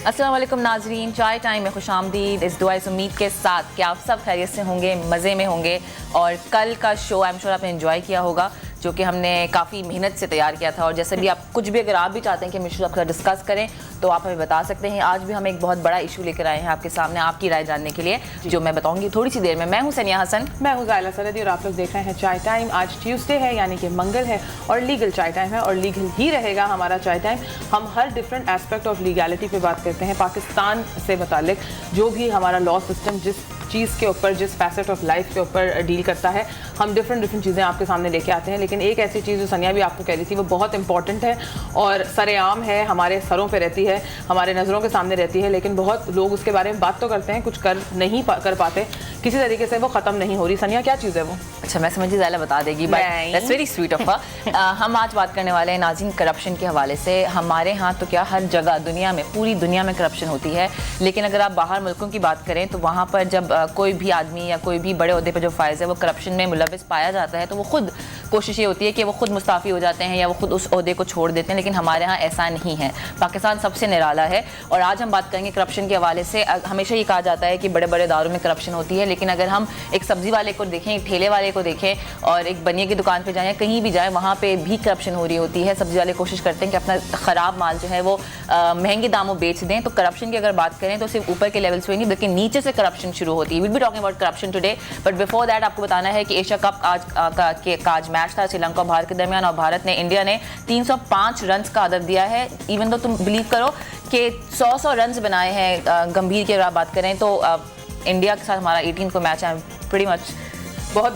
अस्सलाम वालेकुम नाजरीन, चाय टाइम में खुशामदीद। इस दुआ इस उम्मीद के साथ कि आप सब खैरियत से होंगे, मज़े में होंगे और कल का शो आई एम श्योर आपने एंजॉय किया होगा, जो कि हमने काफ़ी मेहनत से तैयार किया था। और जैसे भी आप कुछ भी अगर आप भी चाहते हैं कि हम इशू आपके साथ डिस्कस करें तो आप हमें बता सकते हैं। आज भी हम एक बहुत बड़ा इशू लेकर आए हैं आपके सामने, आपकी राय जानने के लिए, जो मैं बताऊंगी थोड़ी सी देर में। मैं हूं सनिया हसन, मैं हूं ज़ायला सरदी और आप लोग देख रहे हैं चाय टाइम। आज ट्यूसडे है यानी कि मंगल है और लीगल चाय टाइम है और लीगल ही रहेगा हमारा चाय टाइम। हम हर डिफरेंट एस्पेक्ट ऑफ लीगैलिटी पे बात करते हैं, पाकिस्तान से मुतालिक जो भी हमारा लॉ सिस्टम जिस चीज़ के ऊपर, जिस फैसेट ऑफ लाइफ के ऊपर डील करता है, हम डिफरेंट चीज़ें आपके सामने लेके आते हैं। लेकिन एक ऐसी चीज़ जो सनिया भी आपको कह रही थी वो बहुत इंपॉर्टेंट है और सरेआम है, हमारे सरों पे रहती है, हमारे नज़रों के सामने रहती है, लेकिन बहुत लोग उसके बारे में बात तो करते हैं, कुछ कर नहीं कर पाते, किसी तरीके से वो ख़त्म नहीं हो रही। सनिया क्या चीज़ है वो? अच्छा, मैं समझी ज़ायला बता देगी, but that's very sweet of her. हम आज बात करने वाले हैं नाज़रीन करप्शन के हवाले से। हमारे यहाँ तो क्या हर जगह दुनिया में, पूरी दुनिया में करप्शन होती है, लेकिन अगर आप बाहर मुल्कों की बात करें तो वहाँ पर जब कोई भी आदमी या कोई भी बड़े ओहदे पर जो फायज है वो करप्शन में मुलविस पाया जाता है तो वो खुद कोशिश ये होती है कि वो खुद मुस्ताफ़ी हो जाते हैं या वो खुद उस ओहदे को छोड़ देते हैं। लेकिन हमारे यहाँ ऐसा नहीं है, पाकिस्तान सबसे निराला है। और आज हम बात करेंगे करप्शन के हवाले से। हमेशा ये कहा जाता है कि बड़े बड़े दारों में करप्शन होती है, लेकिन अगर हम एक सब्जी वाले को देखें, एक ठेले वाले को देखें और एक बनिए की दुकान पर जाएँ, कहीं भी जाएँ, वहाँ पर भी करप्शन हो रही होती है। सब्जी वाले कोशिश करते हैं कि अपना ख़राब माल जो है वो महंगे दामों बेच दें। तो करप्शन की अगर बात करें तो सिर्फ ऊपर के लेवल से नहीं बल्कि नीचे से करप्शन शुरू होती है। Will be talking about corruption today, but before that आपको बताना है कि एशिया कप आज मैच था श्रीलंका और भारत के दरमियान, और भारत ने, इंडिया ने 305 रन का आदर दिया है। इवन तो तुम बिलीव करो कि 100 रन बनाए हैं। गंभीर की अगर आप बात करें तो इंडिया के साथ हमारा 18 को मैच है, प्रीटी मच बहुत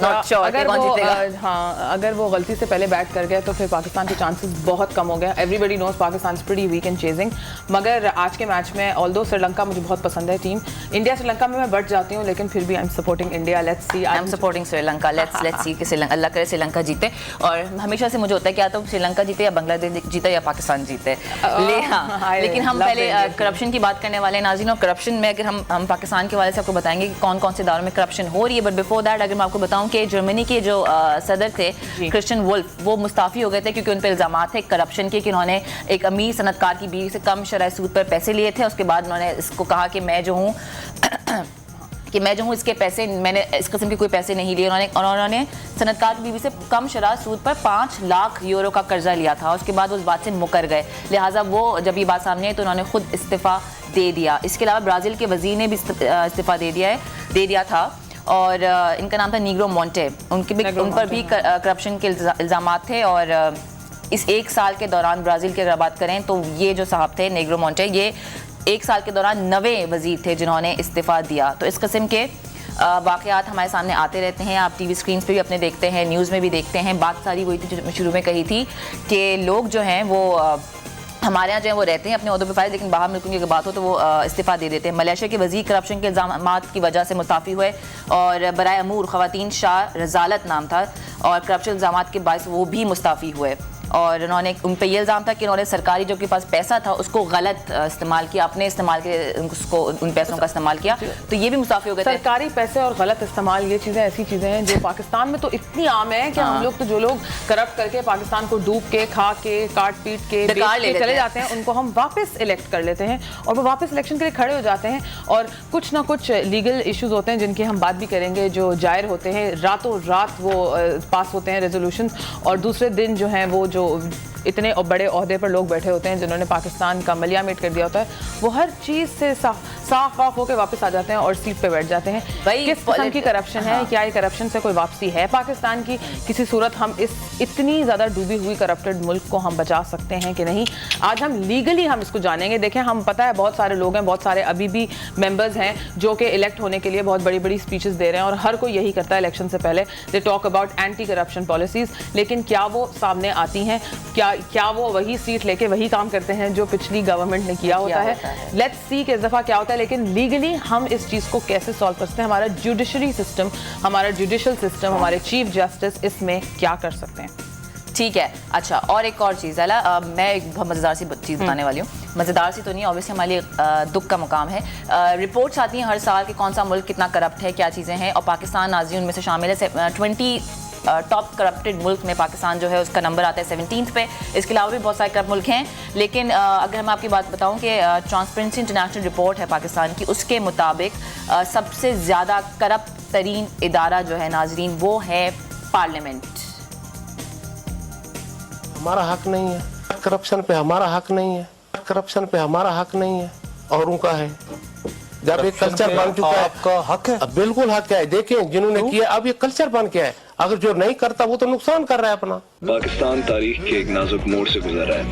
अगर वो गलती से पहले बैट कर गया तो फिर पाकिस्तान के चांसेस बहुत कम हो गए। Everybody knows Pakistan is pretty weak in chasing. मगर आज के मैच में ऑल्दो श्रीलंका मुझे बहुत पसंद है टीम, इंडिया श्रीलंका में मैं बढ़ जाती हूँ, लेकिन फिर भी I am supporting India. Let's see, I am supporting Sri Lanka. Let's see कि श्रीलंका, अल्लाह करे श्रीलंका जीते। और हमेशा से मुझे होता है कि या तो श्रीलंका जीते या बांग्लादेश जीते या पाकिस्तान जीते। लेकिन हम पहले करप्शन की बात करने वाले हैं नाज़रीन। और करप्शन में अगर हम पाकिस्तान के वाले से आपको बताएंगे कि कौन कौन से दारों में करप्शन हो रही है। बट बिफोर दैट अगर मैं आपको बताऊं कि जर्मनी के जो सदर थे क्रिश्चियन वुल्फ, वो मुस्ताफ़ी हो गए थे क्योंकि उन पर इल्ज़ामात थे करप्शन के कि उन्होंने एक अमीर सनतकार की बीवी से कम शरह सूद पर पैसे लिए थे। उसके बाद उन्होंने इसको कहा कि मैं जो हूँ इसके पैसे, मैंने इस किस्म के कोई पैसे नहीं लिए। उन्होंने सनतकार की बीवी से कम शरह सूद पर 5 लाख यूरो का कर्जा लिया था। उसके बाद उस बात से मुकर गए, लिहाजा वो जब ये बात सामने आई तो उन्होंने खुद इस्तीफ़ा दे दिया। इसके अलावा ब्राज़ील के वज़ीर ने भी इस्तीफ़ा दे दिया था और इनका नाम था नीग्रो मोंटे। उन पर भी करप्शन के इल्ज़ामात थे। और इस एक साल के दौरान ब्राज़ील की अगर बात करें तो ये जो साहब थे नीग्रो मोंटे, ये एक साल के दौरान 9वें वज़ीर थे जिन्होंने इस्तीफ़ा दिया। तो इस किस्म के वाक़यात हमारे सामने आते रहते हैं। आप टीवी स्क्रीन पे भी अपने देखते हैं, न्यूज़ में भी देखते हैं। बात सारी वही थी जो शुरू में कही थी कि लोग जो हैं वो हमारे यहाँ जो है वो रहते हैं अपने ओहदों पे फायदे, लेकिन बाहर मुल्कों की बात हो तो वो इस्तीफ़ा दे देते हैं। मलेशिया के वज़ीर करप्शन के इल्ज़ामात की वजह से मुस्ताफ़ी हुए और बराए अमूर ख़वातीन शाह रज़ालत नाम था, और करप्शन इल्ज़ामात के बायस वो भी मुस्ताफ़ी हुए। और उन पर यह इल्ज़ाम था कि उन्होंने सरकारी जो के पास पैसा था उसको गलत इस्तेमाल किया, अपने इस्तेमाल के उसको उन पैसों का इस्तेमाल किया, तो ये भी मुस्ताफ़ी हो गए थे। सरकारी पैसे और गलत इस्तेमाल, ये चीज़ें ऐसी चीज़ें हैं जो पाकिस्तान में तो इतनी आम है कि हम लोग तो जो लोग करप्ट करके पाकिस्तान को डूब के, खा के, काट पीट के चले जाते हैं, उनको हम वापस इलेक्ट कर लेते हैं और वो वापस इलेक्शन के लिए खड़े हो जाते हैं। और कुछ ना कुछ लीगल इश्यूज होते हैं जिनकी हम बात भी करेंगे, जो जाहिर होते हैं, रातों रात वो पास होते हैं रेजोल्यूशन, और दूसरे दिन जो हैं वो जो इतने बड़े ओहदे पर लोग बैठे होते हैं जिन्होंने पाकिस्तान का मलियामेट कर दिया होता है, वो हर चीज़ से साफ होकर वापस आ जाते हैं और सीट पे बैठ जाते हैं। किस किस्म की करप्शन है? क्या ये करप्शन से कोई वापसी है पाकिस्तान की? किसी सूरत हम इस इतनी ज़्यादा डूबी हुई करप्टेड मुल्क को हम बचा सकते हैं कि नहीं? आज हम लीगली हम इसको जानेंगे। देखें, हम पता है बहुत सारे लोग हैं, बहुत सारे अभी भी मेंबर्स हैं जो कि इलेक्ट होने के लिए बहुत बड़ी बड़ी स्पीचेस दे रहे हैं, और हर कोई यही करता है इलेक्शन से पहले, they talk about anti corruption policies. लेकिन क्या वो सामने आती हैं? क्या वो वही सीट लेके वही काम करते हैं जो पिछली गवर्नमेंट ने किया होता है? लेट्स सी कि इस दफ़ा क्या होता है। लेकिन लीगली हम इस चीज़ को कैसे सॉल्व कर सकते हैं? हमारा जुडिशरी सिस्टम, हमारा जुडिशल सिस्टम, हमारे चीफ जस्टिस इसमें क्या कर सकते हैं? ठीक है। अच्छा, और एक और चीज़ है, मैं एक बहुत मज़ेदार सी चीज़ बताने वाली हूँ। मज़ेदार सी तो नहीं, ऑब्वियसली हमारे लिए दुख का मुकाम है। रिपोर्ट्स आती हैं हर साल कि कौन सा मुल्क कितना करप्ट है, क्या चीज़ें हैं, और पाकिस्तान नाज़रीन उनमें से शामिल है। टॉप करप्टेड मुल्क में पाकिस्तान जो है उसका नंबर आता है 17th पे। इसके अलावा भी बहुत सारे करप्ट मुल्क हैं, लेकिन अगर मैं आपकी बात बताऊं कि ट्रांसपेरेंसी इंटरनेशनल रिपोर्ट है पाकिस्तान की, उसके मुताबिक सबसे ज़्यादा करप्ट तरीन इदारा जो है नाजरीन वो है पार्लियामेंट। हमारा हक नहीं है करप्शन पे, हमारा हक नहीं है करप्शन पे, हमारा हक नहीं है, औरों का है। जब एक कल्चर बन चुका है, आपका हक है, बिल्कुल हक है। देखें जिन्होंने किया, अब ये कल्चर बन गया है। अगर जो नहीं करता वो तो नुकसान कर रहा है अपना। पाकिस्तान तारीख के एक नाजुक मोड़ से गुजर रहा है।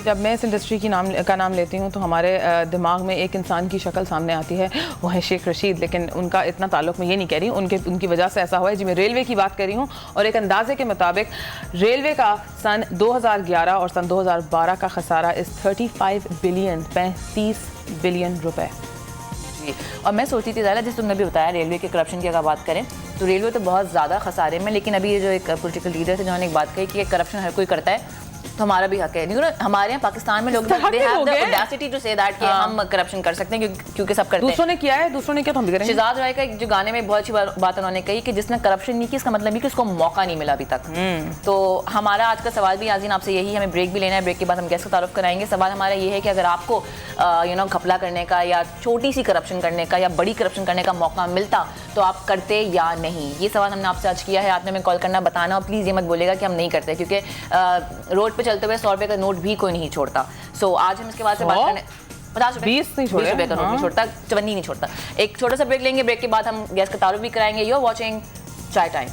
जब मैं इस इंडस्ट्री का नाम लेती हूँ तो हमारे दिमाग में एक इंसान की शक्ल सामने आती है, वो है शेख रशीद। लेकिन उनका इतना ताल्लुक मैं ये नहीं कह रही, उनकी वजह से ऐसा हुआ है जी। मैं रेलवे की बात कर रही हूँ और एक अंदाजे के मुताबिक रेलवे का सन 2011 और सन 2012 का खसारा इस 35 बिलियन रुपए। जी, और मैं सोचती थी ज़्यादा, जिस तुमने भी बताया रेलवे के करप्शन की अगर बात करें तो रेलवे तो बहुत ज़्यादा खसारे में, लेकिन अभी ये जो एक पॉलिटिकल लीडर थे जिन्होंने एक बात कही कि करप्शन हर कोई करता है तो हमारा भी हक है। नहीं, हमारे यहाँ पाकिस्तान में लोग they have the audacity to say that कि हम करप्शन कर सकते हैं क्योंकि सब करते हैं। दूसरों ने किया है, दूसरों ने किया तो हम भी करेंगे। शहजाद राय का जो गाने में बहुत अच्छी बात उन्होंने कही कि जिसने करप्शन नहीं की इसका मतलब नहीं कि उसको मौका नहीं मिला अभी तक। तो हमारा आज का सवाल भी याज़ीन आपसे यही, हमें ब्रेक भी लेना है, ब्रेक के बाद हम गेस्ट का तारुफ कराएंगे। सवाल हमारा ये है कि अगर आपको घपला करने का या छोटी सी करप्शन करने का या बड़ी करप्शन करने का मौका मिलता तो आप करते या नहीं, ये सवाल हमने आपसे आज किया है। आपने हमें कॉल करना, बताना, और प्लीज़ ये मत बोलेगा कि हम नहीं करते, क्योंकि रोड पे चलते हुए 100 रुपये का नोट भी कोई नहीं छोड़ता। सो आज हम इसके बाद से बात करने 50 रुपये 20 रुपये का नोट नहीं छोड़ता, 54 नहीं छोड़ता। एक छोटा सा ब्रेक लेंगे, ब्रेक के बाद हम गैस का तारुफ भी कराएंगे। यू आर वॉचिंग चाय टाइम।